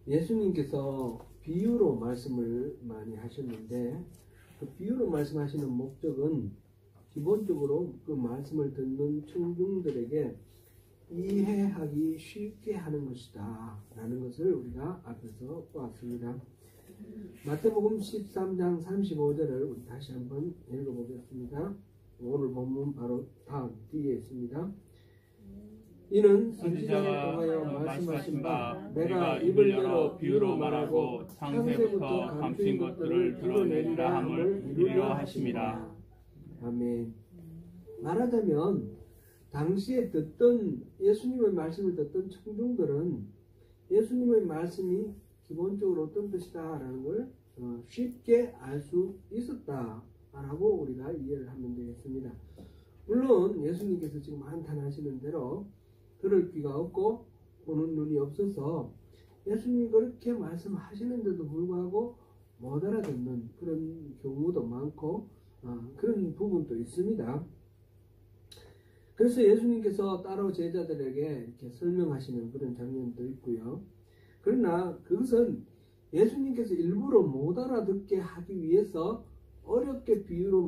예수님께서 비유로 말씀을 많이 하셨는데 그 비유로 말씀하시는 목적은 기본적으로 그 말씀을 듣는 청중들에게 이해하기 쉽게 하는 것이다 라는 것을 우리가 앞에서 보았습니다. 마태복음 13장 35절을 우리 다시 한번 읽어보겠습니다. 오늘 본문 바로 다음 뒤에 있습니다. 이는 선지자에 통하여 말씀하신 바 내가 입을 열어 비유로 말하고 창세부터 감추인 것들을 드러내리라 함을 이루려 하심이라. 아멘. 말하자면 당시에 듣던 예수님의 말씀을 듣던 청중들은 예수님의 말씀이 기본적으로 어떤 뜻이다 라는 걸 쉽게 알 수 있었다 라고 우리가 이해를 하면 되겠습니다. 물론 예수님께서 지금 한탄하시는 대로 들을 귀가 없고 보는 눈이 없어서 예수님이 그렇게 말씀하시는데도 불구하고 못 알아듣는 그런 경우도 많고 그런 부분도 있습니다. 그래서 예수님께서 따로 제자들에게 이렇게 설명하시는 그런 장면도 있고요. 그러나 그것은 예수님께서 일부러 못 알아듣게 하기 위해서 어렵게 비유로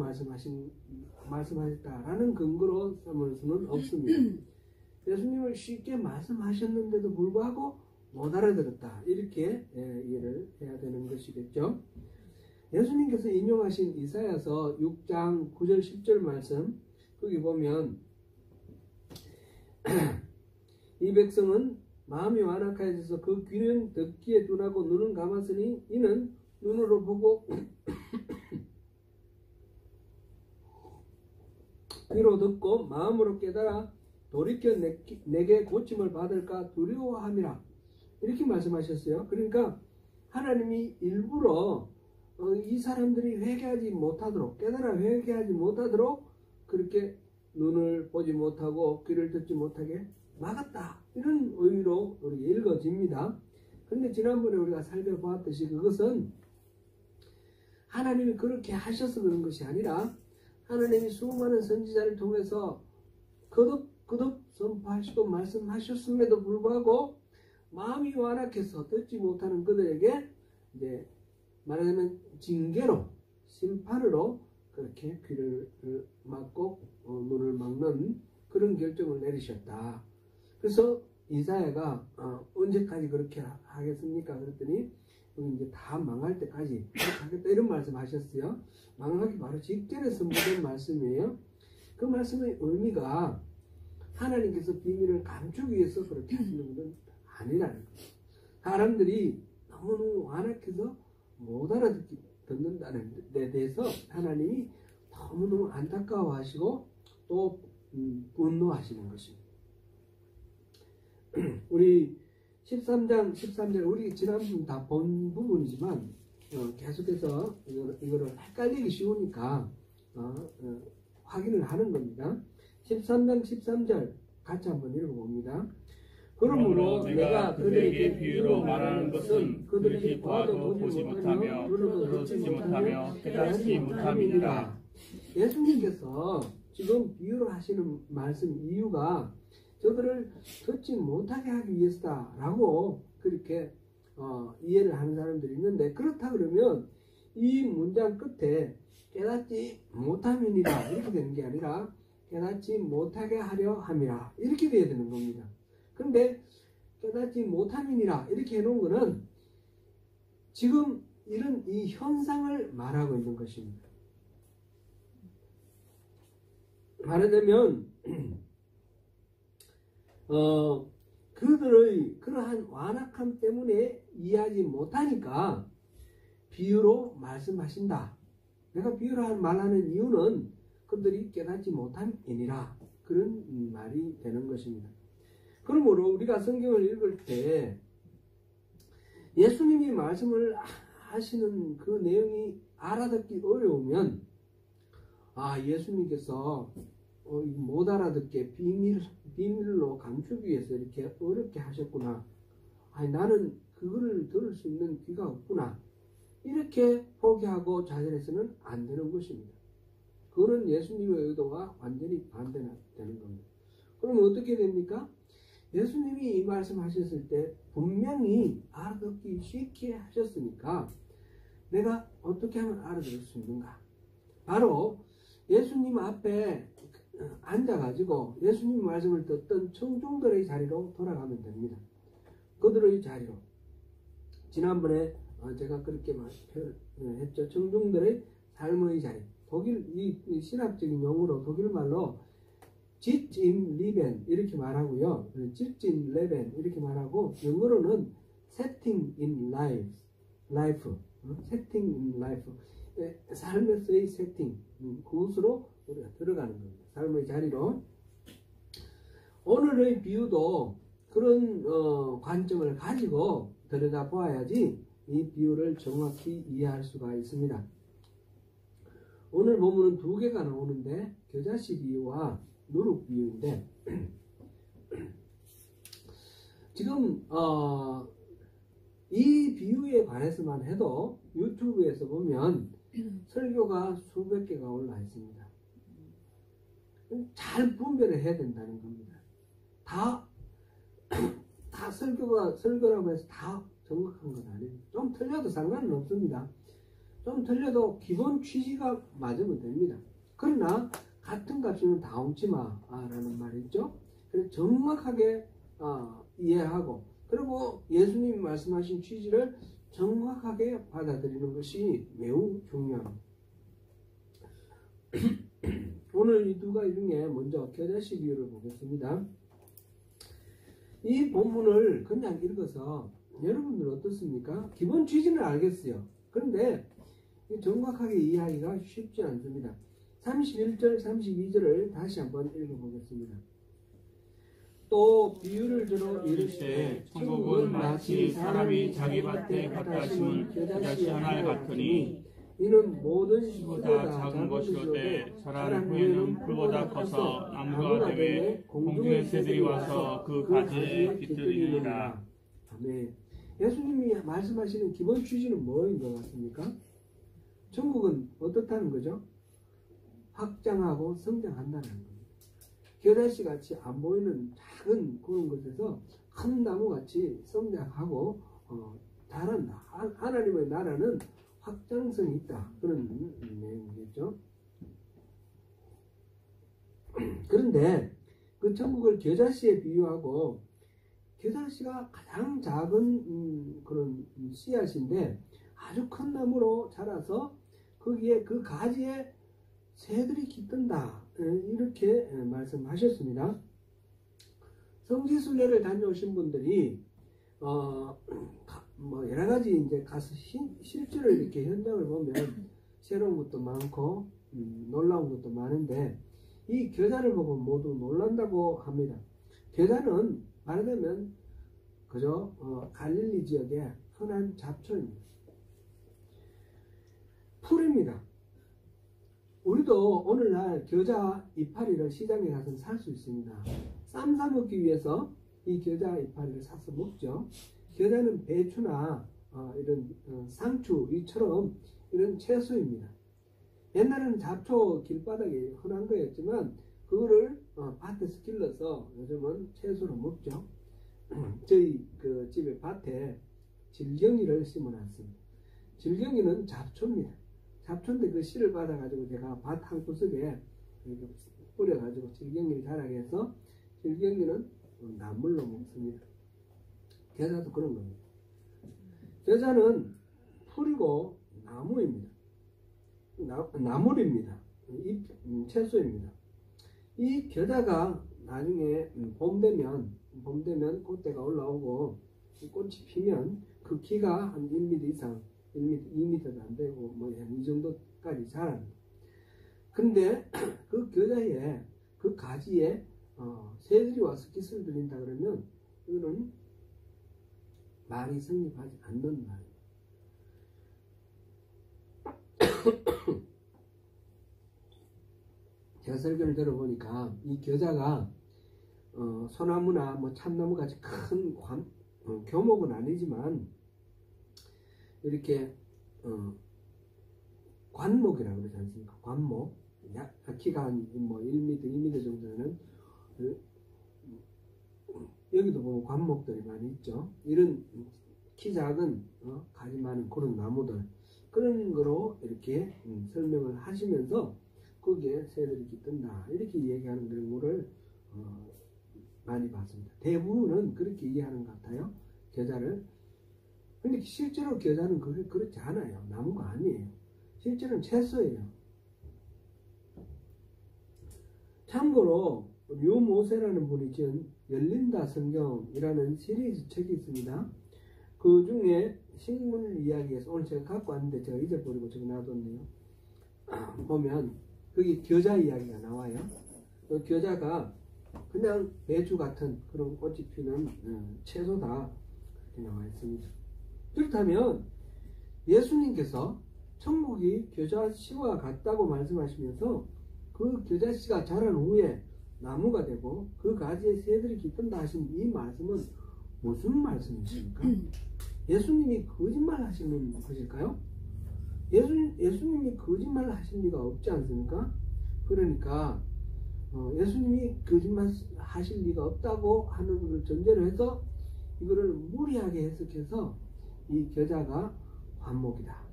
말씀하셨다라는 근거로 삼을 수는 없습니다. 예수님을 쉽게 말씀하셨는데도 불구하고 못 알아들었다 이렇게 이해를 해야 되는 것이겠죠. 예수님께서 인용하신 이사야서 6장 9절 10절 말씀 거기 보면 이 백성은 마음이 완악하여져서 그 귀는 듣기에 둔하고 눈은 감았으니 이는 눈으로 보고 귀로 듣고 마음으로 깨달아 돌이켜 내게 고침을 받을까 두려워함이라 이렇게 말씀하셨어요. 그러니까 하나님이 일부러 이 사람들이 회개하지 못하도록 깨달아 회개하지 못하도록 그렇게 눈을 보지 못하고 귀를 듣지 못하게 막았다 이런 의미로 우리 읽어집니다. 그런데 지난번에 우리가 살펴보았듯이 그것은 하나님이 그렇게 하셔서 그런 것이 아니라 하나님이 수많은 선지자를 통해서 거듭 선포하시고 말씀하셨음에도 불구하고 마음이 완악해서 듣지 못하는 그들에게 이제 말하자면 징계로 심판으로 그렇게 귀를 막고 눈을 막는 그런 결정을 내리셨다. 그래서 이사야가 언제까지 그렇게 하겠습니까? 그랬더니 이제 다 망할 때까지 하겠다 이런 말씀하셨어요. 망하기 바로 직전에 선포된 말씀이에요. 그 말씀의 의미가 하나님께서 비밀을 감추기 위해서 그렇게 하시는 것은 아니라는 거예요. 사람들이 너무 완악해서 못 알아듣는다는 데 대해서 하나님이 너무너무 안타까워하시고 또 분노하시는 것입니다. 우리 13장 13절 우리 지난번 다 본 부분이지만 계속해서 이거를 헷갈리기 쉬우니까 확인을 하는 겁니다. 13장 13절 같이 한번 읽어봅니다. 그러므로 내가 그들에게 비유로 말하는 것은 그들이 봐도 보지 못하며 들어도 듣지 못하며 깨닫지 못함이니라. 예수님께서 지금 비유로 하시는 말씀 이유가 저들을 듣지 못하게 하기 위해서다라고 그렇게 이해를 하는 사람들이 있는데, 그렇다 그러면 이 문장 끝에 깨닫지 못함이니라 이렇게 되는 게 아니라 깨닫지 못하게 하려 함이라 이렇게 돼야 되는 겁니다. 그런데 깨닫지 못함이니라 이렇게 해놓은 거는 지금 이런 이 현상을 말하고 있는 것입니다. 말하자면 그들의 그러한 완악함 때문에 이해하지 못하니까 비유로 말씀하신다. 내가 비유로 말하는 이유는 그들이 깨닫지 못함이니라 그런 말이 되는 것입니다. 그러므로 우리가 성경을 읽을 때 예수님이 말씀을 하시는 그 내용이 알아듣기 어려우면 예수님께서 못 알아듣게 비밀로 감추기 위해서 이렇게 어렵게 하셨구나. 나는 그거를 들을 수 있는 귀가 없구나. 이렇게 포기하고 좌절해서는 안 되는 것입니다. 그거는 예수님의 의도와 완전히 반대되는 겁니다. 그러면 어떻게 됩니까? 예수님이 이 말씀하셨을 때 분명히 알아듣기 쉽게 하셨으니까 내가 어떻게 하면 알아들을 수 있는가? 바로 예수님 앞에 앉아가지고 예수님 말씀을 듣던 청중들의 자리로 돌아가면 됩니다. 그들의 자리로. 지난번에 제가 그렇게 표현했죠. 청중들의 삶의 자리. 독일, 이 신학적인 용어로 독일말로 짓 임 리벤 이렇게 말하고요. 짓 임 레벤 이렇게 말하고, 영어로는 setting in life, setting in life, 삶에서의 세팅, 그것으로 우리가 들어가는 겁니다. 삶의 자리로. 오늘의 비유도 그런 관점을 가지고 들여다 보아야지 이 비유를 정확히 이해할 수가 있습니다. 오늘 본문은 두 개가 나오는데 겨자씨 비유와 누룩 비유인데, 지금 이 비유에 관해서만 해도 유튜브에서 보면 설교가 수백 개가 올라 있습니다. 잘 분별을 해야 된다는 겁니다. 다 설교라고 해서 다 정확한 건 아니에요. 좀 틀려도 상관은 없습니다. 좀 틀려도 기본 취지가 맞으면 됩니다. 그러나 같은 값이면 다 옮지 마라는 말이 있죠. 그래서 정확하게 이해하고, 그리고 예수님이 말씀하신 취지를 정확하게 받아들이는 것이 매우 중요합니다. 오늘 이 두 가지 중에 먼저 겨자씨 비유를 보겠습니다. 이 본문을 그냥 읽어서 여러분들 어떻습니까? 기본 취지는 알겠어요. 그런데 정확하게 이해하기가 쉽지 않습니다. 31절, 32절을 다시 한번 읽어보겠습니다. 또 비유를 들어 이르시되 천국은 마치 사람이 자기 밭에 갖다 심은 겨자씨 하나 같으니 이는 모든 씨보다 작은 것이로되 자란 후에는 풀보다 커서 나무가 되매 공중의 새들이 와서 그 가지에 깃들이니라. 아멘. 예수님이 말씀하시는 기본 취지는 뭐인 것 같습니까? 천국은 어떻다는 거죠? 확장하고 성장한다는 겁니다. 겨자씨 같이 안 보이는 작은 그런 것에서 큰 나무같이 성장하고 자란다. 하나님의 나라는 확장성이 있다. 그런 내용이겠죠. 그런데 그 천국을 겨자씨에 비유하고, 겨자씨가 가장 작은 그런 씨앗인데 아주 큰 나무로 자라서 거기에 그 가지에 새들이 깃든다. 이렇게 말씀하셨습니다. 성지순례를 다녀오신 분들이 뭐 여러 가지 이제 가서 실제로 이렇게 현장을 보면 새로운 것도 많고 놀라운 것도 많은데, 이 겨자를 보고 모두 놀란다고 합니다. 겨자는 말하자면 그저 갈릴리 지역의 흔한 잡초입니다. 풀입니다. 우리도 오늘날 겨자 이파리를 시장에 가서 살 수 있습니다. 쌈 사 먹기 위해서 이 겨자 이파리를 사서 먹죠. 겨자는 배추나 이런 상추 이처럼 이런 채소입니다. 옛날에는 잡초 길바닥에 흔한 거였지만 그거를 밭에서 길러서 요즘은 채소로 먹죠. 저희 그 집에 밭에 질경이를 심어놨습니다. 질경이는 잡초입니다. 잡초인데 그 씨를 받아가지고 제가 밭 한 구석에 뿌려가지고 질경이를 자라게 해서 질경이는 나물로 먹습니다. 겨자도 그런 겁니다. 겨자는 풀이고 나무입니다. 나물입니다. 채소입니다. 이 겨자가 나중에 봄 되면 꽃대가 올라오고 꽃이 피면 그 키가 한 1m 이상, 2m도 안 되고 뭐 이 정도까지 자랍니다. 근데 그 겨자에 그 가지에 새들이 와서 깃을 들인다 그러면 이거는 말이 성립하지 않는 말입니다. 제가 설교를 들어보니까 이 겨자가 소나무나 뭐 참나무 같이 큰 교목은 아니지만 이렇게 관목이라고 그러지 않습니까? 관목, 키가 한 뭐 1m, 2m 정도는 여기도 보면 관목들이 많이 있죠. 이런 키 작은 가지 많은 그런 나무들, 그런 거로 이렇게 설명을 하시면서 거기에 새들이 깃든다 이렇게 얘기하는 경우를 많이 봤습니다. 대부분은 그렇게 이해하는 것 같아요. 겨자를. 근데 실제로 겨자는 그렇지 않아요. 나무가 아니에요. 실제로는 채소예요. 참고로 류모세라는 분이 지은 열린다 성경이라는 시리즈 책이 있습니다. 그 중에 식물 이야기에서 오늘 제가 갖고 왔는데 제가 잊어버리고 저기 놔뒀네요. 보면 거기 겨자 이야기가 나와요. 그 겨자가 그냥 배주 같은 그런 꽃이 피는 채소다 이렇게 나와 있습니다. 그렇다면 예수님께서 천국이 겨자씨와 같다고 말씀하시면서 그 겨자씨가 자란 후에 나무가 되고 그 가지에 새들이 깃든다 하신 이 말씀은 무슨 말씀이십니까? 예수님이 거짓말 하시는 것일까요? 예수님이 거짓말 하신 리가 없지 않습니까? 그러니까 예수님이 거짓말 하실 리가 없다고 하는 것을 전제로 해서 이거를 무리하게 해석해서 이 겨자가 관목이다.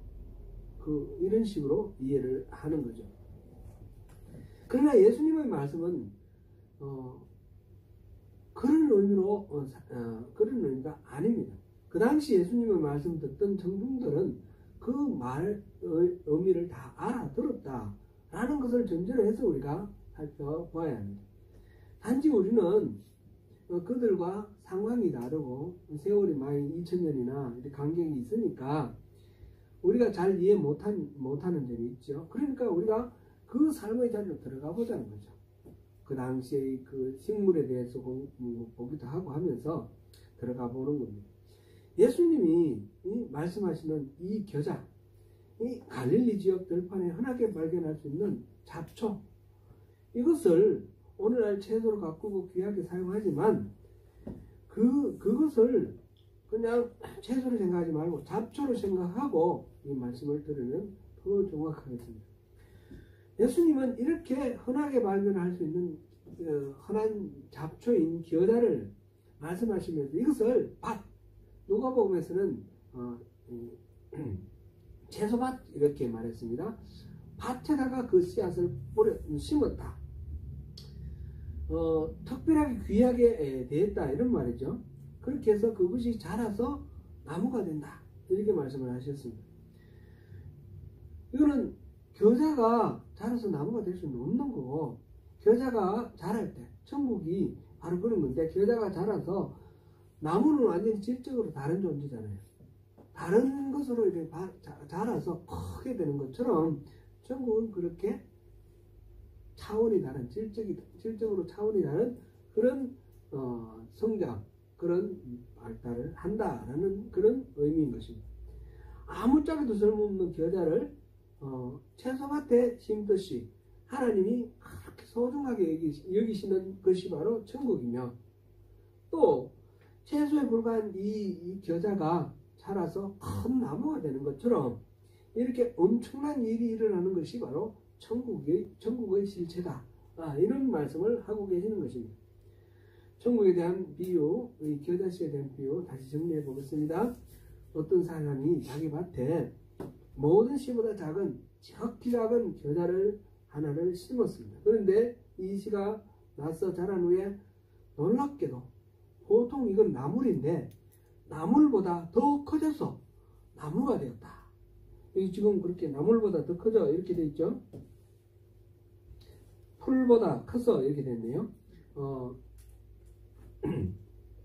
이런 식으로 이해를 하는 거죠. 그러나 예수님의 말씀은 그런 의미로 그런 의미가 아닙니다. 그 당시 예수님의 말씀 듣던 청중들은 그 말의 의미를 다 알아들었다라는 것을 전제로 해서 우리가 살펴봐야 합니다. 단지 우리는 그들과 상황이 다르고 세월이 많이 2000년이나 이렇게 간격이 있으니까 우리가 잘 이해 못하는 점이 있죠. 그러니까 우리가 그 삶의 자리로 들어가 보자는 거죠. 그 당시의 그 식물에 대해서 보기도 하고 하면서 들어가 보는 겁니다. 예수님이 말씀하시는 이 겨자, 이 갈릴리 지역 들판에 흔하게 발견할 수 있는 잡초, 이것을 오늘날 채소로 가꾸고 귀하게 사용하지만 그것을 그냥 채소로 생각하지 말고 잡초로 생각하고 이 말씀을 들으면 더 정확하겠습니다. 예수님은 이렇게 흔하게 발견할 수 있는 흔한 잡초인 겨자를 말씀하시면서 이것을 누가복음에서는 채소밭 이렇게 말했습니다. 밭에다가 그 씨앗을 심었다. 특별하게 귀하게 대했다 이런 말이죠. 그렇게 해서 그것이 자라서 나무가 된다 이렇게 말씀을 하셨습니다. 이거는 겨자가 자라서 나무가 될 수는 없는 거고, 겨자가 자랄 때 천국이 바로 그런 건데, 겨자가 자라서 나무는 완전히 질적으로 다른 존재잖아요. 다른 것으로 이렇게 자라서 크게 되는 것처럼 천국은 그렇게 차원이 다른 질적으로 차원이 다른 그런 성장, 그런 발달을 한다라는 그런 의미인 것입니다. 아무짝에도 쓸모없는 겨자를 채소밭에 심듯이 하나님이 그렇게 소중하게 여기시는 것이 바로 천국이며, 또 채소에 불과한 이 겨자가 자라서 큰 나무가 되는 것처럼 이렇게 엄청난 일이 일어나는 것이 바로 천국의 실체다. 이런 말씀을 하고 계시는 것입니다. 천국에 대한 비유, 이 겨자씨에 대한 비유 다시 정리해 보겠습니다. 어떤 사람이 자기 밭에 모든 씨보다 작은 지극히 작은 겨자를 하나를 심었습니다. 그런데 이 씨가 나서 자란 후에 놀랍게도 보통 이건 나물인데 나물보다 더 커져서 나무가 되었다. 여기 지금 그렇게 나물보다 더 커져 이렇게 되어 있죠. 풀보다 커서 이렇게 됐네요.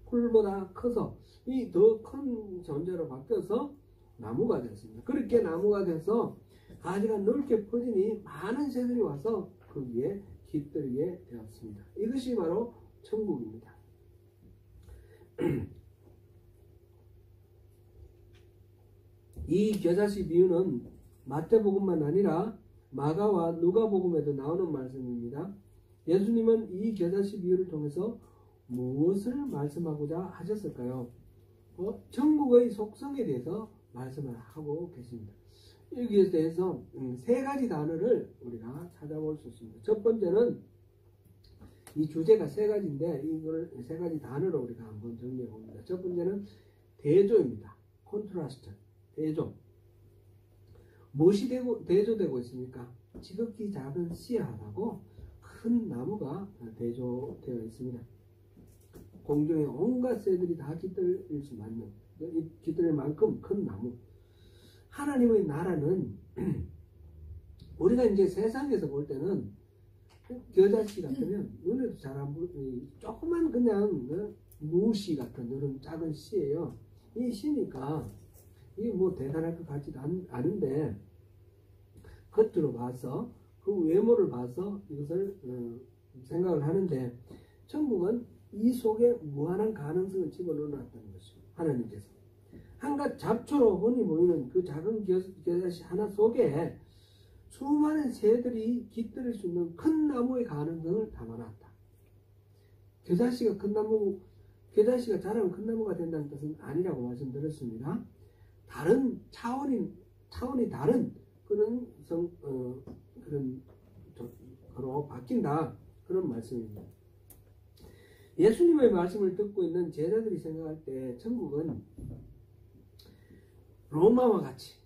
풀보다 커서 이 더 큰 존재로 바뀌어서 나무가 됐습니다. 그렇게 나무가 돼서 가지가 넓게 퍼지니 많은 새들이 와서 거기에 깃들게 되었습니다. 이것이 바로 천국입니다. 이 겨자씨 비유는 마태복음만 아니라 마가와 누가복음에도 나오는 말씀입니다. 예수님은 이 겨자씨 비유를 통해서 무엇을 말씀하고자 하셨을까요? 천국의 속성에 대해서 말씀을 하고 계십니다. 여기에 대해서 세 가지 단어를 우리가 찾아볼 수 있습니다. 첫 번째는 이 주제가 세 가지인데 이걸 세 가지 단어로 우리가 한번 정리해 봅니다. 첫 번째는 대조입니다. 컨트라스트, 대조. 무엇이 대조되고 있습니까? 지극히 작은 씨앗하고 큰 나무가 대조되어 있습니다. 공중에 온갖 새들이 다 깃들일 수 맞는, 깃들일 만큼 큰 나무. 하나님의 나라는 우리가 이제 세상에서 볼 때는 겨자씨 같으면 눈에도 잘 안 보이는 조그만 그냥 무씨 같은 이런 작은 씨예요. 이 씨니까 이게 뭐 대단할 것 같지도 않은데 겉으로 봐서 그 외모를 봐서 이것을 생각을 하는데 천국은 이 속에 무한한 가능성을 집어넣어놨다는 것입니다. 하나님께서 한갓 잡초로 흔히 보이는 그 작은 겨자씨 하나 속에 수많은 새들이 깃들일 수 있는 큰 나무의 가능성을 담아놨다. 겨자씨가 큰 나무, 겨자씨가 자라면 큰 나무가 된다는 뜻은 아니라고 말씀드렸습니다. 다른 차원이 다른 그런 그런 바뀐다, 그런 말씀입니다. 예수님의 말씀을 듣고 있는 제자들이 생각할 때 천국은 로마와 같이,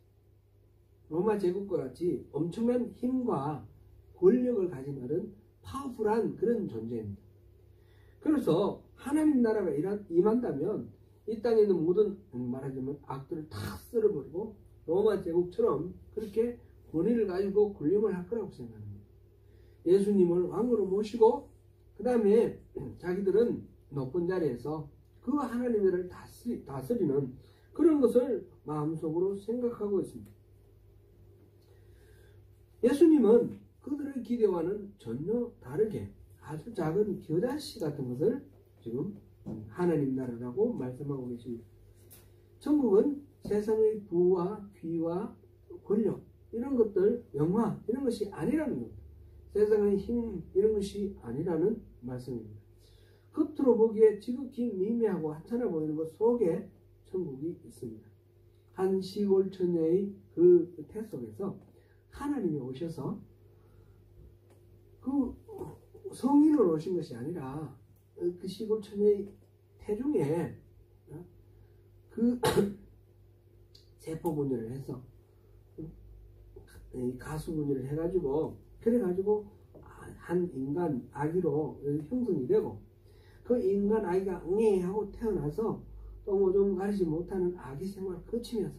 로마 제국과 같이 엄청난 힘과 권력을 가진 그런 파워풀한 그런 존재입니다. 그래서 하나님 나라가 임한다면 이 땅에 있는 모든 말하자면 악들을 다 쓸어버리고 로마 제국처럼 그렇게 권위를 가지고 권력을 할 거라고 생각합니다. 예수님을 왕으로 모시고 그 다음에 자기들은 높은 자리에서 그 하나님을 다스리는 그런 것을 마음속으로 생각하고 있습니다. 예수님은 그들의 기대와는 전혀 다르게 아주 작은 겨자씨 같은 것을 지금 하나님 나라라고 말씀하고 계십니다. 천국은 세상의 부와 귀와 권력 이런 것들, 영화 이런 것이 아니라는 겁니다. 세상의 힘 이런 것이 아니라는 말씀입니다. 겉으로 보기에 지극히 미미하고 하찮아 보이는 것 속에 천국이 있습니다. 한 시골 처녀의 그 태 속에서 하나님이 오셔서 그 성인으로 오신 것이 아니라 그 시골 처녀의 태중에 그 세포분열을 해서 가수분열을 해가지고 그래가지고 한 인간 아기로 형성이 되고 그 인간 아기가 응애하고 태어나서 또 뭐 좀 가리지 못하는 아기 생활을 거치면서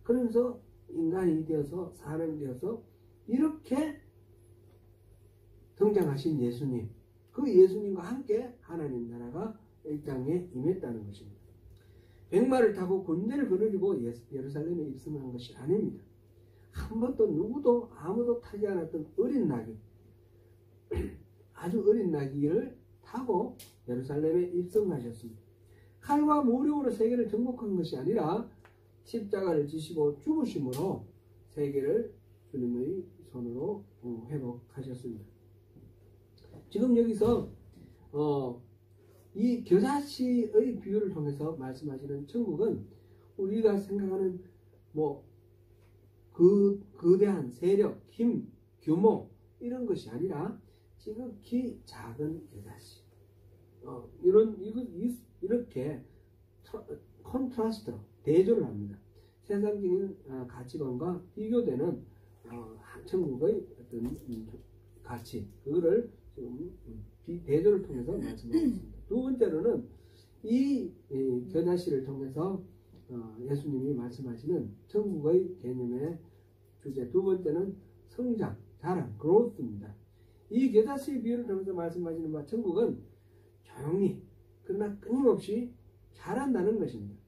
그러면서 인간이 되어서 사람이 되어서 이렇게 등장하신 예수님, 그 예수님과 함께 하나님 나라가 이 땅에 임했다는 것입니다. 백마를 타고 군대를 거느리고 예루살렘에 입성한 것이 아닙니다. 한 번도 누구도 아무도 타지 않았던 어린 나귀, 아주 어린 나귀를 타고 예루살렘에 입성하셨습니다. 칼과 모력으로 세계를 정복한 것이 아니라 십자가를 지시고 죽으심으로 세계를 주님의 손으로 회복하셨습니다. 지금 여기서 이 겨자씨의 비유를 통해서 말씀하시는 천국은 우리가 생각하는 뭐 거대한 세력, 힘, 규모 이런 것이 아니라 지극히 작은 겨자씨. 이렇게 컨트라스트로 대조를 합니다. 세상적인 가치관과 비교되는 천국의 어떤 가치, 그거를 지금 대조를 통해서 말씀하고 있습니다. 두 번째로는 이 겨자씨를 통해서 예수님이 말씀하시는 천국의 개념의 주제 두 번째는 성장, 자랑, 그로스입니다. 이 겨자씨 비유를 통해서 말씀하시는 바 천국은 조용히 그러나 끊임없이 자란다는 것입니다.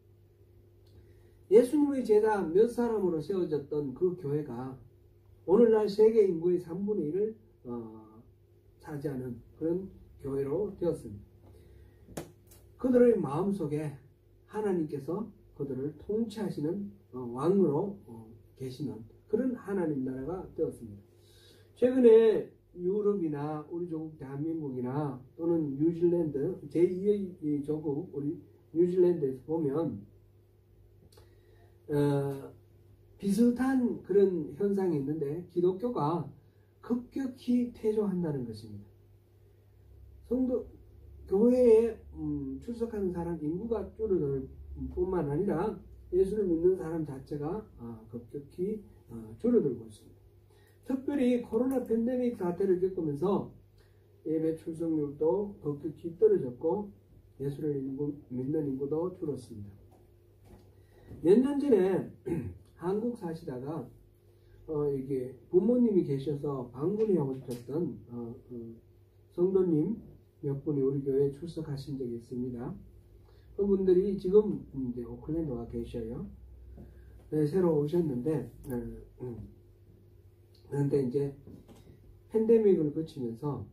예수님의 제자 몇 사람으로 세워졌던 그 교회가 오늘날 세계 인구의 3분의 1을 차지하는 그런 교회로 되었습니다. 그들의 마음속에 하나님께서 그들을 통치하시는 왕으로 계시는 그런 하나님 나라가 되었습니다. 최근에 유럽이나 우리 조국 대한민국이나 또는 뉴질랜드 제2의 조국 우리 뉴질랜드에서 보면 비슷한 그런 현상이 있는데 기독교가 급격히 퇴조한다는 것입니다. 성도 교회에 출석하는 사람 인구가 줄어들 뿐만 아니라 예수를 믿는 사람 자체가 급격히 줄어들고 있습니다. 특별히 코로나 팬데믹 사태를 겪으면서 예배 출석률도 급격히 떨어졌고 예수를 믿는 인구도 줄었습니다. 몇 년 전에 한국 사시다가 이게 부모님이 계셔서 방문해 오셨던 성도님 몇 분이 우리 교회에 출석하신 적이 있습니다. 그분들이 지금 이제 오클랜드 와 계셔요. 네, 새로 오셨는데 그런데 이제 팬데믹을 거치면서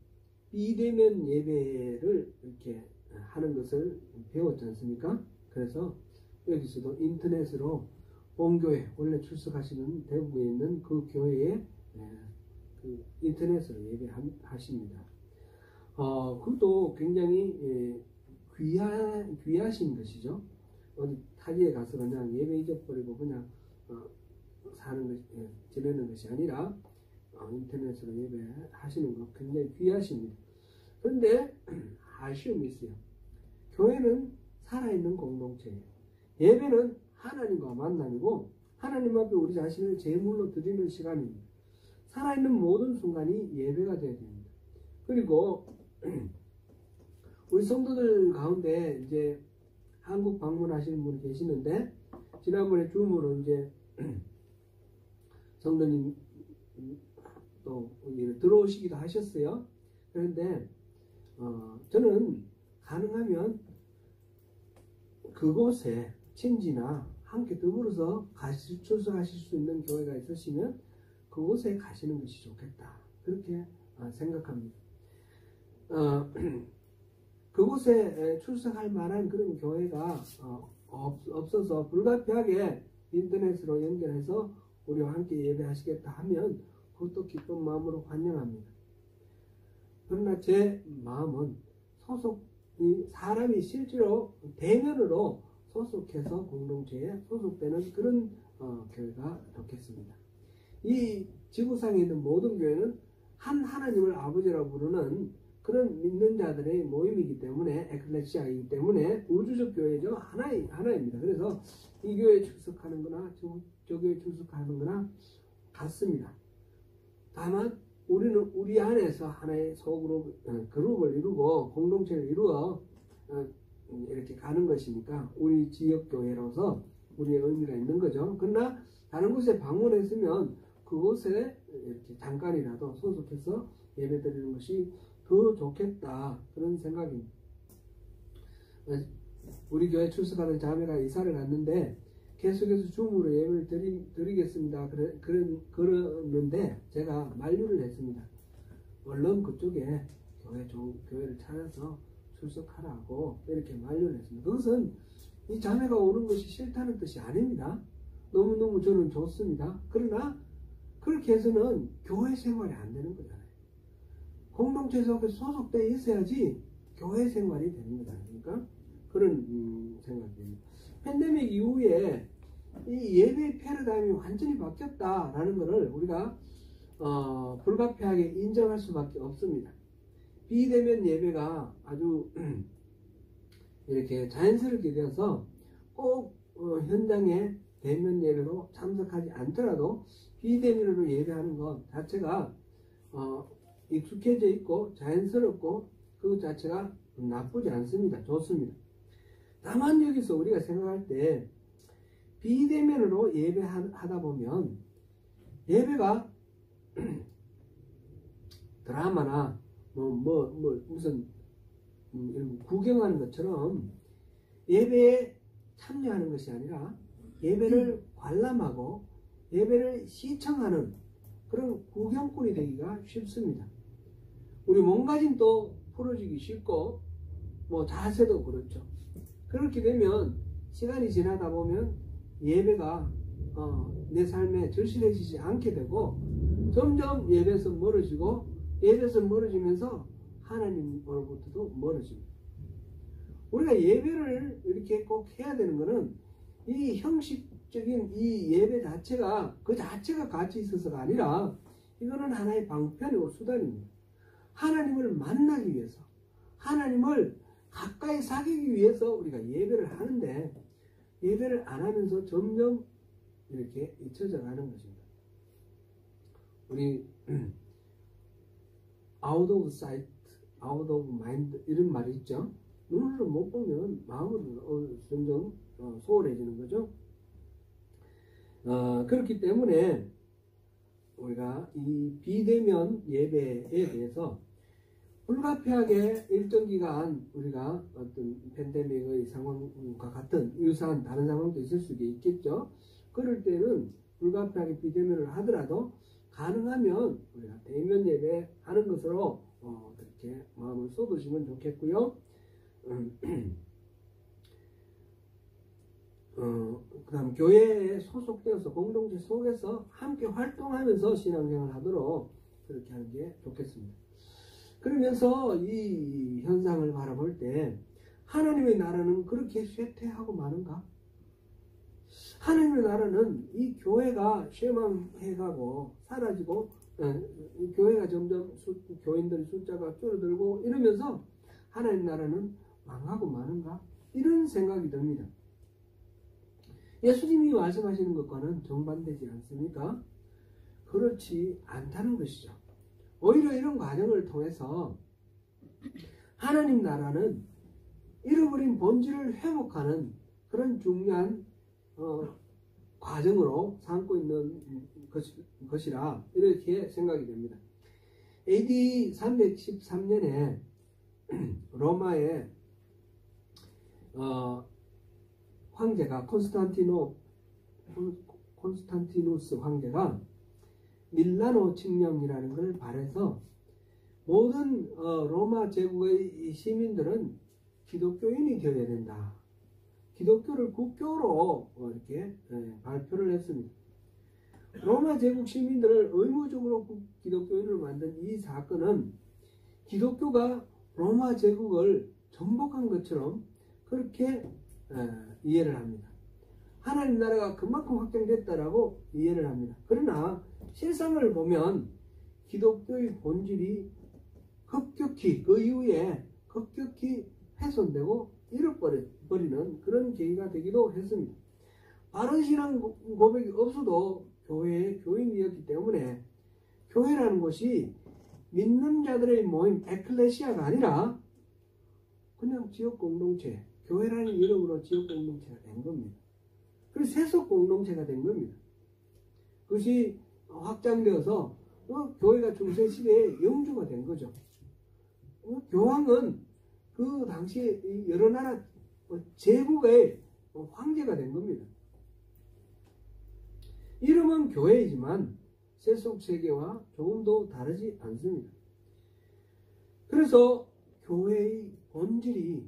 비대면 예배를 이렇게 하는 것을 배웠지 않습니까? 그래서 여기서도 인터넷으로 본교회 원래 출석하시는 대구에 있는 그 교회에 그 인터넷으로 예배하십니다. 그것도 굉장히 귀하신 것이죠. 어디 타지에 가서 그냥 예배 잊어버리고 그냥 지내는 것이 아니라 인터넷으로 예배하시는 것 굉장히 귀하십니다. 그런데 아쉬움이 있어요. 교회는 살아있는 공동체예요. 예배는 하나님과 만남이고 하나님 앞에 우리 자신을 제물로 드리는 시간입니다. 살아있는 모든 순간이 예배가 되어야 됩니다. 그리고 우리 성도들 가운데 이제 한국 방문하시는 분이 계시는데 지난번에 줌으로 이제 성도님 또 들어오시기도 하셨어요. 그런데 저는 가능하면 그곳에 친지나 함께 더불어서 출석하실 수 있는 교회가 있으시면 그곳에 가시는 것이 좋겠다. 그렇게 생각합니다. 그곳에 출석할 만한 그런 교회가 없어서 불가피하게 인터넷으로 연결해서 우리와 함께 예배하시겠다 하면 그것도 기쁜 마음으로 환영합니다. 그러나 제 마음은 사람이 실제로 대면으로 소속해서 공동체에 소속되는 그런 교회가 좋겠습니다. 이 지구상에 있는 모든 교회는 한 하나님을 아버지라고 부르는 그런 믿는 자들의 모임이기 때문에 에클레시아이기 때문에 우주적 교회죠. 하나입니다. 그래서 이 교회에 출석하는 거나 저 교회에 출석하는 거나 같습니다. 다만 우리는 우리 안에서 하나의 그룹을 이루고 공동체를 이루어 이렇게 가는 것이니까 우리 지역교회로서 우리의 의미가 있는 거죠. 그러나 다른 곳에 방문했으면 그곳에 이렇게 잠깐이라도 소속해서 예배드리는 것이 더 좋겠다 그런 생각입니다. 우리 교회 출석하는 자매가 이사를 갔는데 계속해서 줌으로 예배를 드리겠습니다. 그러는데 제가 만류를 했습니다. 얼른 그쪽에 교회를 찾아서 출석하라고 이렇게 만류를 했습니다. 그것은 이 자매가 오는 것이 싫다는 뜻이 아닙니다. 너무너무 저는 좋습니다. 그러나 그렇게 해서는 교회 생활이 안 되는 거잖아요. 공동체 속에 소속되어 있어야지 교회 생활이 되는 것 아닙니까? 그런 생각입니다. 팬데믹 이후에 이 예배 패러다임이 완전히 바뀌었다라는 것을 우리가 불가피하게 인정할 수밖에 없습니다. 비대면 예배가 아주 이렇게 자연스럽게 되어서 꼭 현장에 대면 예배로 참석하지 않더라도 비대면으로 예배하는 것 자체가 익숙해져 있고 자연스럽고 그 자체가 나쁘지 않습니다. 좋습니다. 다만 여기서 우리가 생각할 때 비대면으로 예배하다 보면 예배가 드라마나 무슨 이런 구경하는 것처럼 예배에 참여하는 것이 아니라 예배를 관람하고 예배를 시청하는 그런 구경꾼이 되기가 쉽습니다. 우리 몸가짐도 풀어지기 쉽고 자세도 그렇죠. 그렇게 되면 시간이 지나다 보면 예배가 내 삶에 절실해지지 않게 되고 점점 예배에서 멀어지고 예배에서 멀어지면서 하나님으로부터도 멀어집니다. 우리가 예배를 이렇게 꼭 해야 되는 것은 이 형식적인 이 예배 자체가 그 자체가 가치 있어서가 아니라 이거는 하나의 방편이고 수단입니다. 하나님을 만나기 위해서 하나님을 가까이 사귀기 위해서 우리가 예배를 하는데 예배를 안 하면서 점점 이렇게 잊혀져 가는 것입니다. 우리 out of sight, out of mind 이런 말이 있죠. 눈으로 못 보면 마음으로 점점 소홀해지는 거죠. 그렇기 때문에 우리가 이 비대면 예배에 대해서 불가피하게 일정 기간 우리가 어떤 팬데믹의 상황과 같은 유사한 다른 상황도 있을 수도 있겠죠. 그럴 때는 불가피하게 비대면을 하더라도 가능하면 우리가 대면 예배 하는 것으로 그렇게 마음을 쏟으시면 좋겠고요. 그 다음 교회에 소속되어서 공동체 속에서 함께 활동하면서 신앙생활을 하도록 그렇게 하는 게 좋겠습니다. 그러면서 이 현상을 바라볼 때 하나님의 나라는 그렇게 쇠퇴하고 마는가? 하나님의 나라는 이 교회가 쇠망해가고 사라지고 이 교회가 점점 교인들의 숫자가 줄어들고 이러면서 하나님 나라는 망하고 마는가? 이런 생각이 듭니다. 예수님이 말씀하시는 것과는 정반대지 않습니까? 그렇지 않다는 것이죠. 오히려 이런 과정을 통해서 하나님 나라는 잃어버린 본질을 회복하는 그런 중요한 과정으로 삼고 있는 것이라 이렇게 생각이 됩니다. AD 313년에 로마의 황제가 콘스탄티누스 황제가 밀라노 칙령이라는 걸 발해서 모든 로마 제국의 시민들은 기독교인이 되어야 된다. 기독교를 국교로 이렇게 발표를 했습니다. 로마 제국 시민들을 의무적으로 기독교인으로 만든 이 사건은 기독교가 로마 제국을 정복한 것처럼 그렇게 이해를 합니다. 하나님 나라가 그만큼 확장됐다라고 이해를 합니다. 그러나 실상을 보면 기독교의 본질이 급격히 그 이후에 급격히 훼손되고 잃어버리는 그런 계기가 되기도 했습니다. 바른 신앙 고백이 없어도 교회의 교인이었기 때문에 교회라는 곳이 믿는 자들의 모임 에클레시아가 아니라 그냥 지역 공동체, 교회라는 이름으로 지역 공동체가 된 겁니다. 그래서 세속 공동체가 된 겁니다. 그것이 확장되어서 교회가 중세시대에 영주가 된 거죠. 교황은 그 당시에 여러 나라 제국의 황제가 된 겁니다. 이름은 교회이지만 세속 세계와 조금도 다르지 않습니다. 그래서 교회의 본질이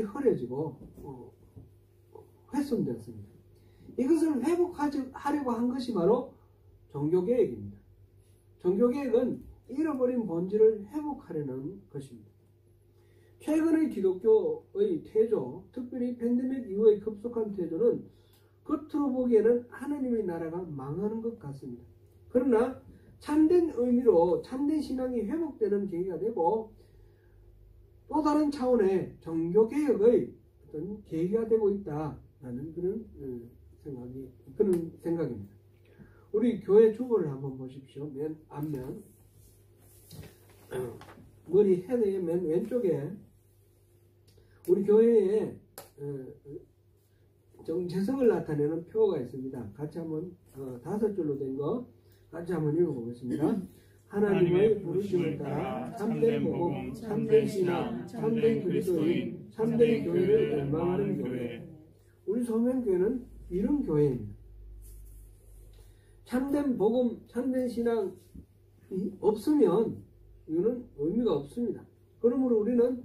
흐려지고 훼손되었습니다. 이것을 회복하려고 한 것이 바로 종교개혁입니다. 종교개혁은 잃어버린 본질을 회복하려는 것입니다. 최근의 기독교의 태조, 특별히 팬데믹 이후의 급속한 태조는 겉으로 보기에는 하나님의 나라가 망하는 것 같습니다. 그러나 참된 의미로 참된 신앙이 회복되는 계기가 되고 또 다른 차원의 종교개혁의 어떤 계기가 되고 있다라는 그런 생각입니다. 우리 교회 주보를 한번 보십시오. 맨 앞면 머리 헤드의 맨 왼쪽에 우리 교회에 정체성을 나타내는 표가 있습니다. 같이 한번 5줄로 된 거 같이 한번 읽어보겠습니다. 하나님의 부르심을 따라 참된 복음, 참된 신앙, 참된 그리스도인, 참된 교회를 열망하는 교회. 우리 소명교회는 이런 교회입니다. 참된 복음, 참된 신앙이 없으면 이거는 의미가 없습니다. 그러므로 우리는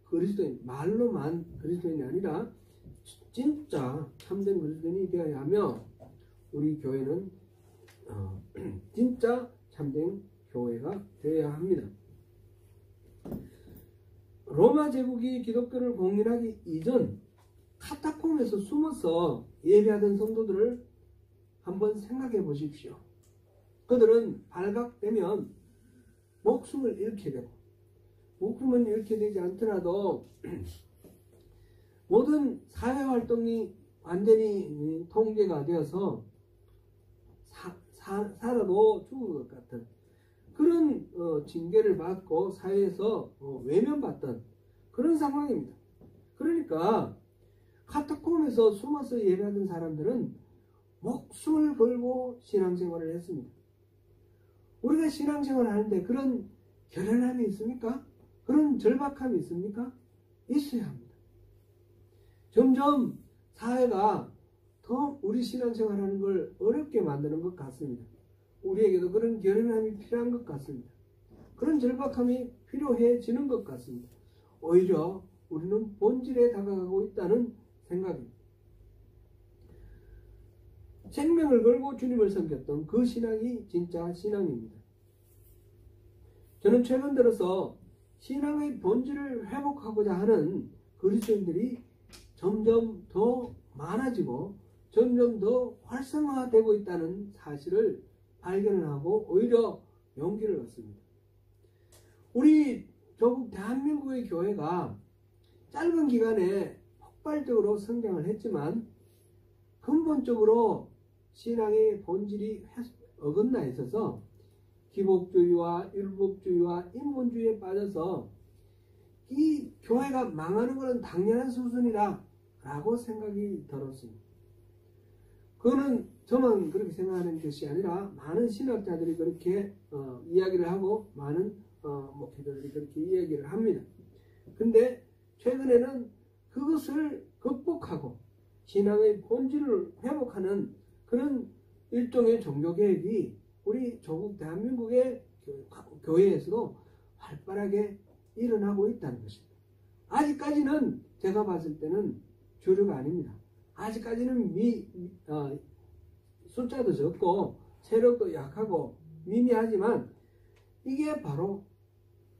그리스도인, 말로만 그리스도인이 아니라 진짜 참된 그리스도인이 되어야 하며 우리 교회는 진짜 참된 교회가 되어야 합니다. 로마 제국이 기독교를 공인하기 이전 카타콤에서 숨어서 예배하던 성도들을 한번 생각해 보십시오. 그들은 발각되면 목숨을 잃게 되고 목숨은 이렇게 되지 않더라도 모든 사회활동이 완전히 통제가 되어서 살아도 죽은 것 같은 그런 징계를 받고 사회에서 외면받던 그런 상황입니다. 그러니까 카타콤에서 숨어서 예배하던 사람들은 목숨을 걸고 신앙생활을 했습니다. 우리가 신앙생활을 하는데 그런 결연함이 있습니까? 그런 절박함이 있습니까? 있어야 합니다. 점점 사회가 더 우리 신앙생활하는 걸 어렵게 만드는 것 같습니다. 우리에게도 그런 결연함이 필요한 것 같습니다. 그런 절박함이 필요해지는 것 같습니다. 오히려 우리는 본질에 다가가고 있다는 생각입니다. 생명을 걸고 주님을 섬겼던 그 신앙이 진짜 신앙입니다. 저는 최근 들어서 신앙의 본질을 회복하고자 하는 그리스도인들이 점점 더 많아지고 점점 더 활성화되고 있다는 사실을 발견을 하고 오히려 용기를 얻습니다. 우리 조국 대한민국의 교회가 짧은 기간에 폭발적으로 성장을 했지만 근본적으로 신앙의 본질이 어긋나 있어서 기복주의와 율법주의와 인본주의에 빠져서 이 교회가 망하는 것은 당연한 수순이다 라고 생각이 들었습니다. 그거는 저만 그렇게 생각하는 것이 아니라 많은 신학자들이 그렇게 이야기를 하고 많은 목회자들이 그렇게 이야기를 합니다. 근데 최근에는 그것을 극복하고 신앙의 본질을 회복하는 그런 일종의 종교개혁이 우리 조국 대한민국의 교회에서도 활발하게 일어나고 있다는 것입니다. 아직까지는 제가 봤을 때는 주류가 아닙니다. 아직까지는 숫자도 적고 세력도 약하고 미미하지만 이게 바로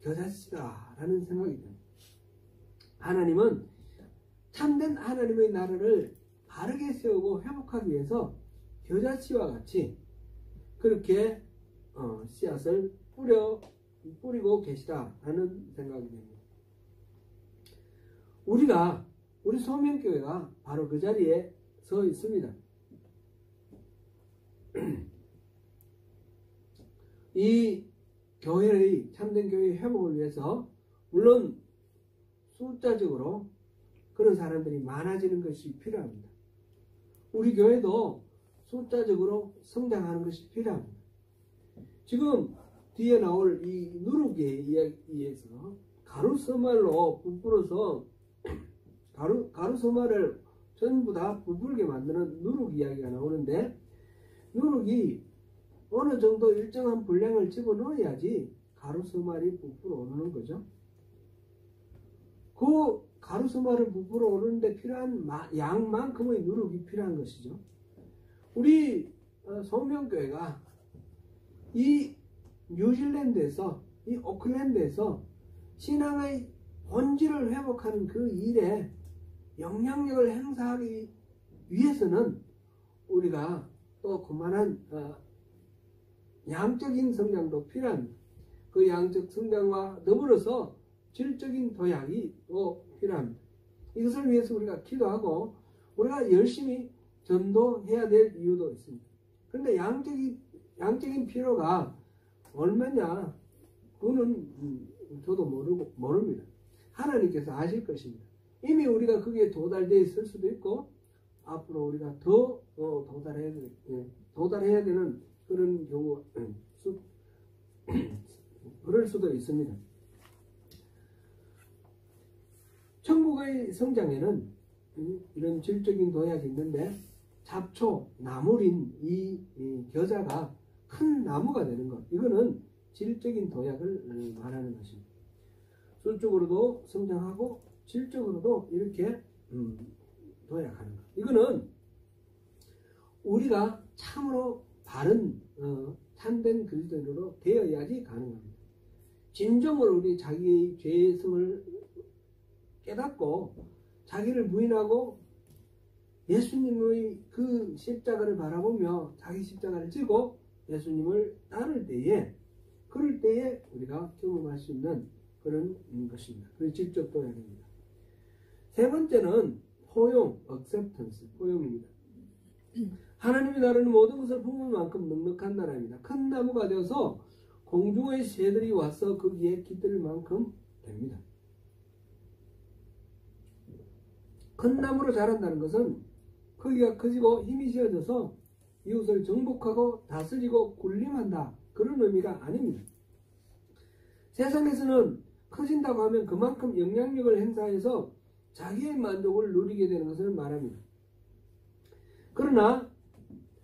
겨자씨다라는 생각이 듭니다. 하나님은 참된 하나님의 나라를 바르게 세우고 회복하기 위해서 겨자씨와 같이 그렇게 씨앗을 뿌리고 계시다라는 생각이 됩니다. 우리 소명교회가 바로 그 자리에 서 있습니다. 이 교회의 참된 교회의 회복을 위해서 물론 숫자적으로 그런 사람들이 많아지는 것이 필요합니다. 우리 교회도 숫자적으로 성장하는 것이 필요합니다. 지금 뒤에 나올 이 누룩의 이야기에서 가루서말로 부풀어서 가루서말을 전부 다 부풀게 만드는 누룩 이야기가 나오는데 누룩이 어느 정도 일정한 분량을 집어넣어야지 가루서말이 부풀어 오르는 거죠. 그 가루서말을 부풀어 오르는데 필요한 양만큼의 누룩이 필요한 것이죠. 우리 소명교회가 이 뉴질랜드에서 이 오클랜드에서 신앙의 본질을 회복하는 그 일에 영향력을 행사하기 위해서는 우리가 또 그만한 양적인 성장도 필요합니다. 그 양적 성장과 더불어서 질적인 도약이 또 필요합니다. 이것을 위해서 우리가 기도하고 우리가 열심히 전도해야 될 이유도 있습니다. 그런데 양적인 필요가 얼마냐 그거는 저도 모릅니다. 하나님께서 아실 것입니다. 이미 우리가 거기에 도달되어 있을 수도 있고 앞으로 우리가 더 도달해야 되는 그런 경우 그럴 수도 있습니다. 천국의 성장에는 이런 질적인 도약이 있는데 잡초, 나물인 이 겨자가 큰 나무가 되는 것, 이거는 질적인 도약을 말하는 것입니다. 수적으로도 성장하고 질적으로도 이렇게 도약하는 것, 이거는 우리가 참으로 바른 참된 그리스도인으로 되어야지 가능합니다. 진정으로 우리 자기의 죄성을 깨닫고 자기를 부인하고 예수님의 그 십자가를 바라보며 자기 십자가를 지고 예수님을 따를 때에 그럴 때에 우리가 경험할 수 있는 그런 것입니다. 그래서 직접 도와야 됩니다. 세 번째는 포용, acceptance, 포용입니다. 하나님의 나라는 모든 것을 품을 만큼 넉넉한 나라입니다. 큰 나무가 되어서 공중의 새들이 와서 거기에 깃들 만큼 됩니다. 큰 나무로 자란다는 것은 크기가 커지고 힘이 세워져서 이웃을 정복하고 다스리고 군림한다, 그런 의미가 아닙니다. 세상에서는 커진다고 하면 그만큼 영향력을 행사해서 자기의 만족을 누리게 되는 것을 말합니다. 그러나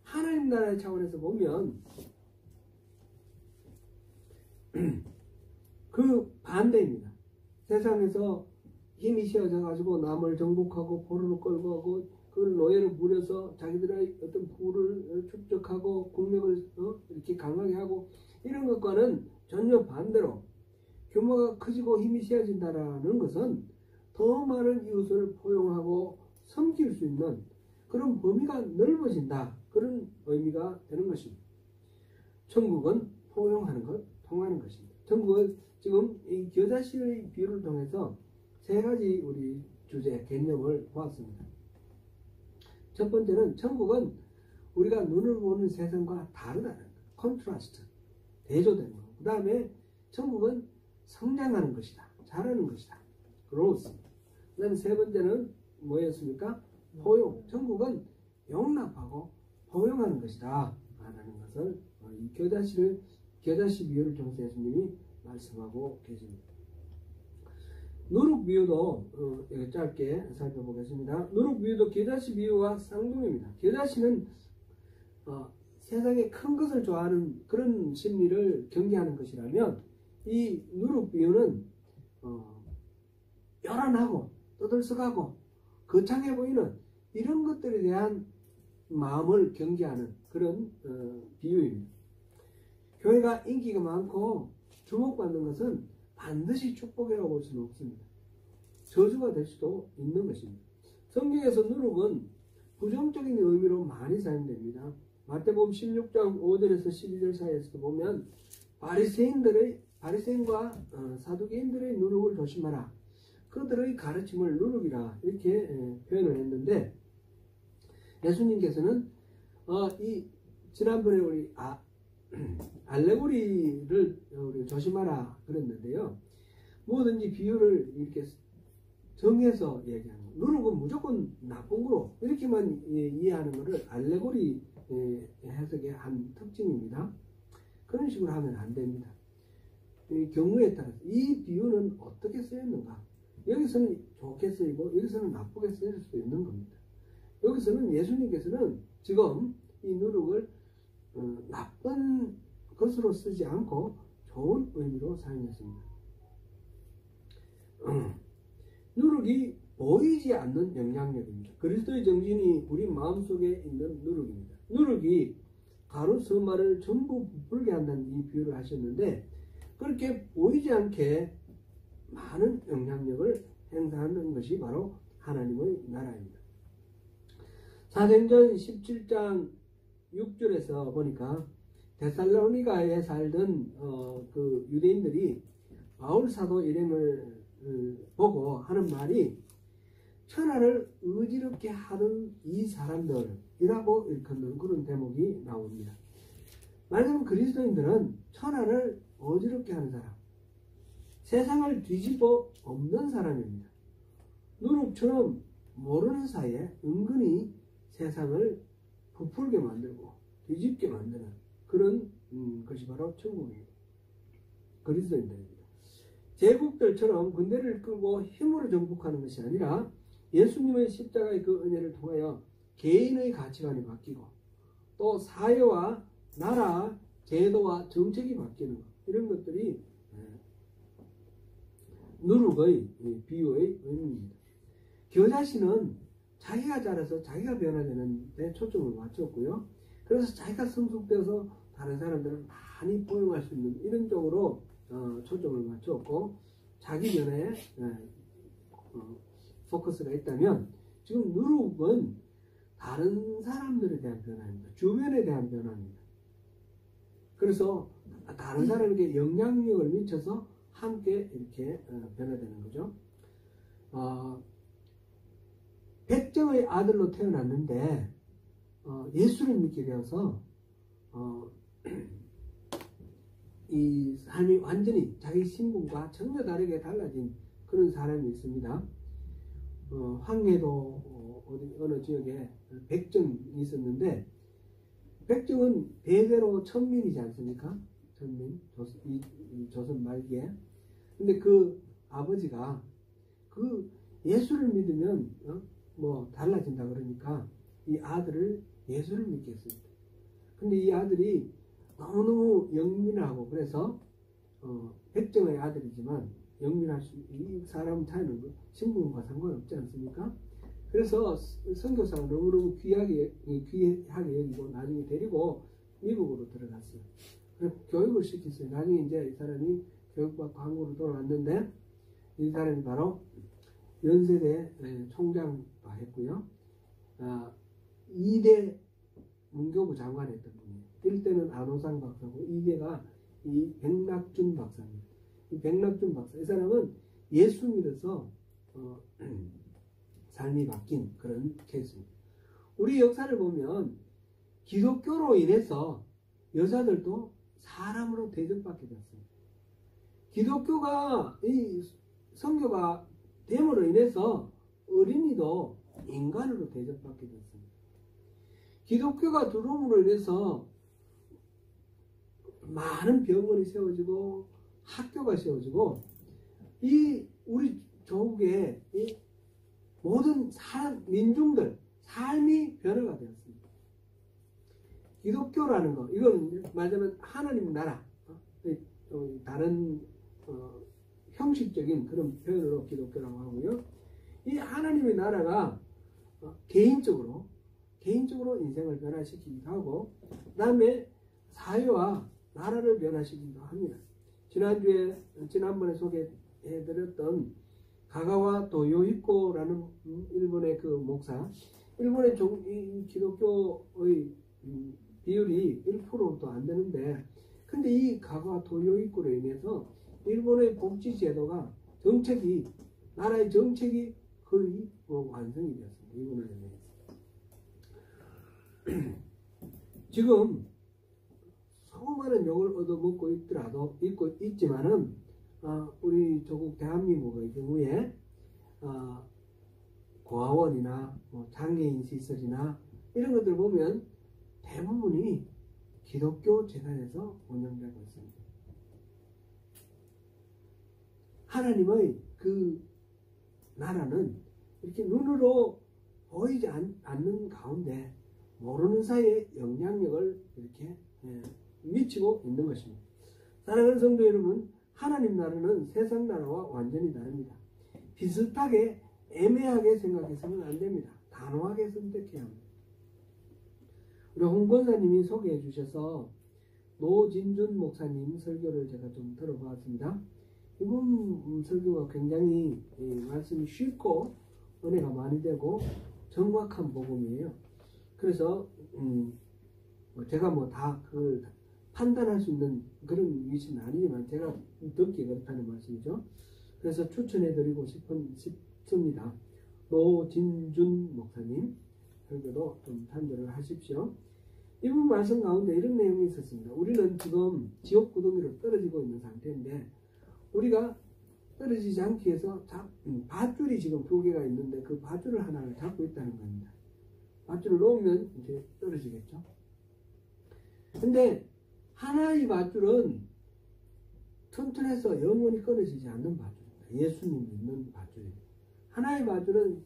하나님 나라의 차원에서 보면 그 반대입니다. 세상에서 힘이 세워져 가지고 남을 정복하고 포로로 끌고 가고 그걸 노예로 부려서 자기들의 어떤 부를 축적하고 국력을 이렇게 강하게 하고 이런 것과는 전혀 반대로 규모가 커지고 힘이 세워진다라는 것은 더 많은 이웃을 포용하고 섬길 수 있는 그런 범위가 넓어진다, 그런 의미가 되는 것입니다. 천국은 포용하는 것, 통하는 것입니다. 천국은 지금 이 겨자씨의 비유를 통해서 세 가지 우리 주제, 개념을 보았습니다. 첫 번째는 천국은 우리가 눈으로 보는 세상과 다르다는 것, 컨트라스트, 대조되는 것. 그 다음에 천국은 성장하는 것이다, 자라는 것이다, growth. 그 다음에 세 번째는 뭐였습니까? 포용. 천국은 용납하고 포용하는 것이다 라는 것을 이 겨자씨 비유를 통해서 예수님이 말씀하고 계십니다. 누룩 비유도 짧게 살펴보겠습니다. 누룩 비유도 겨자씨 비유와 쌍둥이입니다. 겨자씨는 세상에 큰 것을 좋아하는 그런 심리를 경계하는 것이라면 이 누룩 비유는 요란하고 떠들썩하고 거창해 보이는 이런 것들에 대한 마음을 경계하는 그런 비유입니다. 교회가 인기가 많고 주목받는 것은 반드시 축복이라고 볼 수는 없습니다. 저주가 될 수도 있는 것입니다. 성경에서 누룩은 부정적인 의미로 많이 사용됩니다. 마태복음 16장 5절에서 12절 사이에서도 보면 바리새인과 사두개인들의 누룩을 조심하라. 그들의 가르침을 누룩이라, 이렇게 표현을 했는데, 예수님께서는 지난번에 우리 알레고리를 우리 조심하라 그랬는데요. 뭐든지 비유를 이렇게 정해서 얘기하는 거. 누룩은 무조건 나쁜 거로 이렇게만 이해하는 것을 알레고리 해석의 한 특징입니다. 그런 식으로 하면 안 됩니다. 이 경우에 따라서 이 비유는 어떻게 쓰였는가? 여기서는 좋게 쓰이고 여기서는 나쁘게 쓰일 수도 있는 겁니다. 여기서는 예수님께서는 지금 이 누룩을 나쁜 것으로 쓰지 않고 좋은 의미로 사용했습니다. 누룩이 보이지 않는 영향력입니다. 그리스도의 정신이 우리 마음속에 있는 누룩입니다. 누룩이 가루 서말을 전부 부풀게 한다는 이 비유를 하셨는데, 그렇게 보이지 않게 많은 영향력을 행사하는 것이 바로 하나님의 나라입니다. 사도행전 17장 6절에서 보니까 데살로니가에 살던 그 유대인들이 바울 사도 일행을 보고 하는 말이, 천하를 어지럽게 하던 이 사람들이라고 일컫는 그런 대목이 나옵니다. 말하자면 그리스도인들은 천하를 어지럽게 하는 사람, 세상을 뒤집어 엎는 사람입니다. 누룩처럼 모르는 사이에 은근히 세상을 부풀게 만들고 뒤집게 만드는 그런 것이 바로 천국입니다. 그리스도인들입니다. 제국들처럼 군대를 끌고 힘으로 정복하는 것이 아니라 예수님의 십자가의 그 은혜를 통하여 개인의 가치관이 바뀌고 또 사회와 나라, 제도와 정책이 바뀌는 것, 이런 것들이 누룩의 비유의 의미입니다. 겨자씨는 자기가 자라서 자기가 변화되는 데 초점을 맞췄고요. 그래서 자기가 성숙되어서 다른 사람들을 많이 포용할 수 있는 이런 쪽으로 초점을 맞췄고, 자기 변화에 포커스가 있다면, 지금 누룩은 다른 사람들에 대한 변화입니다. 주변에 대한 변화입니다. 그래서 다른 사람에게 영향력을 미쳐서 함께 이렇게 변화되는 거죠. 백정의 아들로 태어났는데 예수를 믿게 되어서 이 삶이 완전히 자기 신분과 전혀 다르게 달라진 그런 사람이 있습니다. 황해도 어느 지역에 백정이 있었는데, 백정은 대대로 천민이지 않습니까? 천민, 조선 말기에. 근데 그 아버지가 그 예수를 믿으면 뭐 달라진다 그러니까 이 아들을 예수를 믿게 했습니다. 근데 이 아들이 너무너무 영민하고, 그래서 백정의 아들이지만 영민할 이 사람 차이는 신분과 상관없지 않습니까? 그래서 선교사가 너무너무 귀하게 여기고 나중에 데리고 미국으로 들어갔어요. 그래서 교육을 시켰어요. 나중에 이제 이 사람이 교육받고 한국으로 돌아왔는데, 이 사람이 바로 연세대 총장도 했고요. 2대 문교부 장관 했던 분이에요. 1대는 안호상 박사고 2대가 이 백낙준 박사입니다. 이 백낙준 박사, 이 사람은 예수 믿어서 삶이 바뀐 그런 케이스입니다. 우리 역사를 보면 기독교로 인해서 여자들도 사람으로 대접받게 됐습니다. 기독교가 이 선교가 됨으로 인해서 어린이도 인간으로 대접받게 됐습니다. 기독교가 들어옴으로 인해서 많은 병원이 세워지고 학교가 세워지고 이 우리 조국의 이 모든 민중들 삶이 변화가 되었습니다. 기독교라는 거, 이건 말하자면 하나님 나라, 다른 형식적인 그런 표현으로 기독교라고 하고요. 이 하나님의 나라가 개인적으로 인생을 변화시키기도 하고, 그 사회와 나라를 변화시키기도 합니다. 지난번에 소개해드렸던 가가와 도요히코라는 일본의 그 목사, 일본의 기독교의 비율이 1%도 안 되는데, 근데 이 가가와 도요히코로 인해서 일본의 복지제도가 나라의 정책이 거의 완성이 되었습니다. 이분을 인해서. 지금 수많은 욕을 얻어먹고 있지만은 우리 조국 대한민국의 경우에 고아원이나 장애인 시설이나 이런 것들 보면 대부분이 기독교 재단에서 운영되고 있습니다. 하나님의 그 나라는 이렇게 눈으로 보이지 않는 가운데 모르는 사이에 영향력을 이렇게 미치고 있는 것입니다. 사랑하는 성도 여러분, 하나님 나라는 세상 나라와 완전히 다릅니다. 비슷하게 애매하게 생각해서는 안 됩니다. 단호하게 선택해야 합니다. 우리 홍 권사님이 소개해 주셔서 노진준 목사님 설교를 제가 좀 들어보았습니다. 이분 설교가 굉장히 말씀이 쉽고 은혜가 많이 되고 정확한 복음이에요. 그래서 제가 다 그걸 판단할 수 있는 그런 위치는 아니지만 제가 듣기에 그렇다는 말씀이죠. 그래서 추천해드리고 싶습니다. 노진준 목사님 설교도 좀 참조를 하십시오. 이분 말씀 가운데 이런 내용이 있었습니다. 우리는 지금 지옥 구덩이로 떨어지고 있는 상태인데, 우리가 떨어지지 않기 위해서 밧줄이 지금 2개가 있는데 그 밧줄을 하나를 잡고 있다는 겁니다. 밧줄을 놓으면 이제 떨어지겠죠. 근데 하나의 밧줄은 튼튼해서 영원히 끊어지지 않는 밧줄입니다. 예수님 믿는 밧줄입니다. 하나의 밧줄은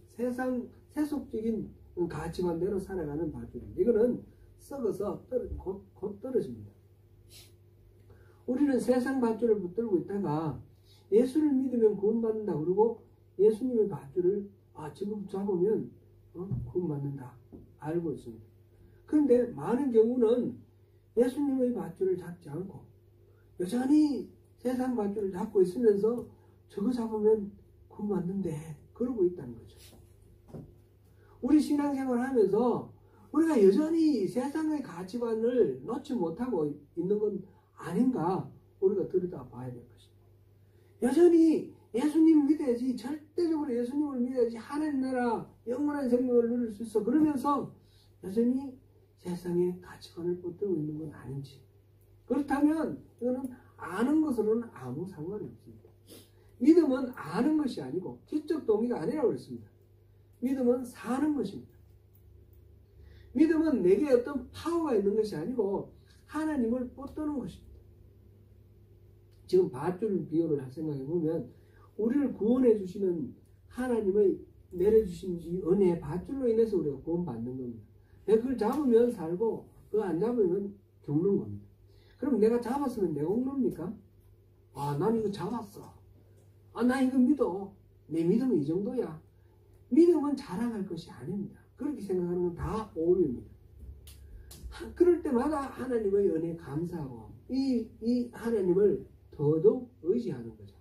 세속적인 가치관대로 살아가는 밧줄입니다. 이거는 썩어서 곧 떨어집니다. 우리는 세상 밧줄을 붙들고 있다가 예수를 믿으면 구원받는다 그러고 예수님의 밧줄을 지금 잡으면 구원받는다 알고 있습니다. 그런데 많은 경우는 예수님의 밧줄을 잡지 않고 여전히 세상 밧줄을 잡고 있으면서 저거 잡으면 구원받는데 그러고 있다는 거죠. 우리 신앙생활을 하면서 우리가 여전히 세상의 가치관을 놓지 못하고 있는 건 아닌가 우리가 들여다봐야 될 것입니다. 여전히 예수님 믿어야지, 절대적으로 예수님을 믿어야지 하나님 나라 영원한 생명을 누릴 수 있어. 그러면서 여전히 세상의 가치관을 붙들고 있는 건 아닌지. 그렇다면 이거는 아는 것으로는 아무 상관이 없습니다. 믿음은 아는 것이 아니고 지적 동의가 아니라고 그랬습니다. 믿음은 사는 것입니다. 믿음은 내게 어떤 파워가 있는 것이 아니고 하나님을 붙드는 것입니다. 지금 밧줄 비유를 생각해 보면 우리를 구원해 주시는 하나님의 내려주신 이 은혜의 밧줄로 인해서 우리가 구원받는 겁니다. 내가 그걸 잡으면 살고 그거 안 잡으면 죽는 겁니다. 그럼 내가 잡았으면 내가 옥놈입니까? 아, 난 이거 잡았어. 아, 나 이거 믿어. 내 믿음은 이 정도야. 믿음은 자랑할 것이 아닙니다. 그렇게 생각하는 건 다 오류입니다. 그럴 때마다 하나님의 은혜에 감사하고 이 하나님을 더더욱 의지하는 거죠.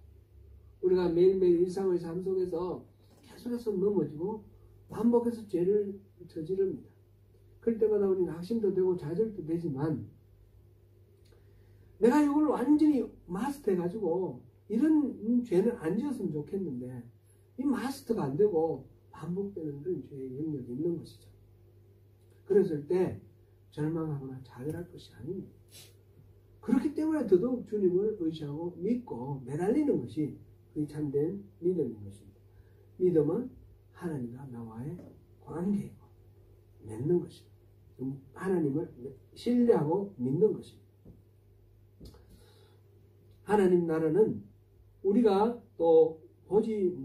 우리가 매일매일 일상의 삶 속에서 계속해서 넘어지고 반복해서 죄를 저지릅니다. 그럴 때마다 우리는 낙심도 되고 좌절도 되지만 내가 이걸 완전히 마스터해가지고 이런 죄는 안 지었으면 좋겠는데 이 마스터가 안 되고 반복되는 그런 죄의 영역이 있는 것이죠. 그랬을 때 절망하거나 좌절할 것이 아닙니다. 그렇기 때문에 더더욱 주님을 의지하고 믿고 매달리는 것이 그게 참된 믿음인 것입니다. 믿음은 하나님과 나와의 관계이고 맺는 것입니다. 하나님을 신뢰하고 믿는 것입니다. 하나님 나라는 우리가 또 보지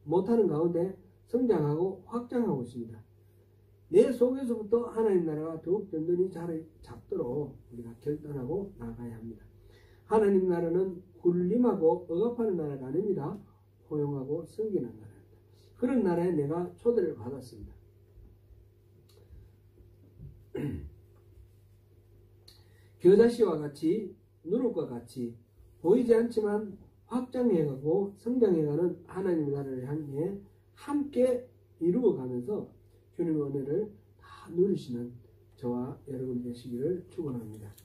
못하는 가운데 성장하고 확장하고 있습니다. 내 속에서부터 하나님 나라가 더욱 든든히 자리 잡도록 우리가 결단하고 나가야 합니다. 하나님 나라는 군림하고 억압하는 나라가 아닙니다. 포용하고 섬기는 나라입니다. 그런 나라에 내가 초대를 받았습니다. 겨자씨와 같이 누룩과 같이 보이지 않지만 확장해가고 성장해가는 하나님 나라를 향해 함께 이루어가면서 주님의 은혜를 다 누리시는 저와 여러분 되시기를 축원합니다.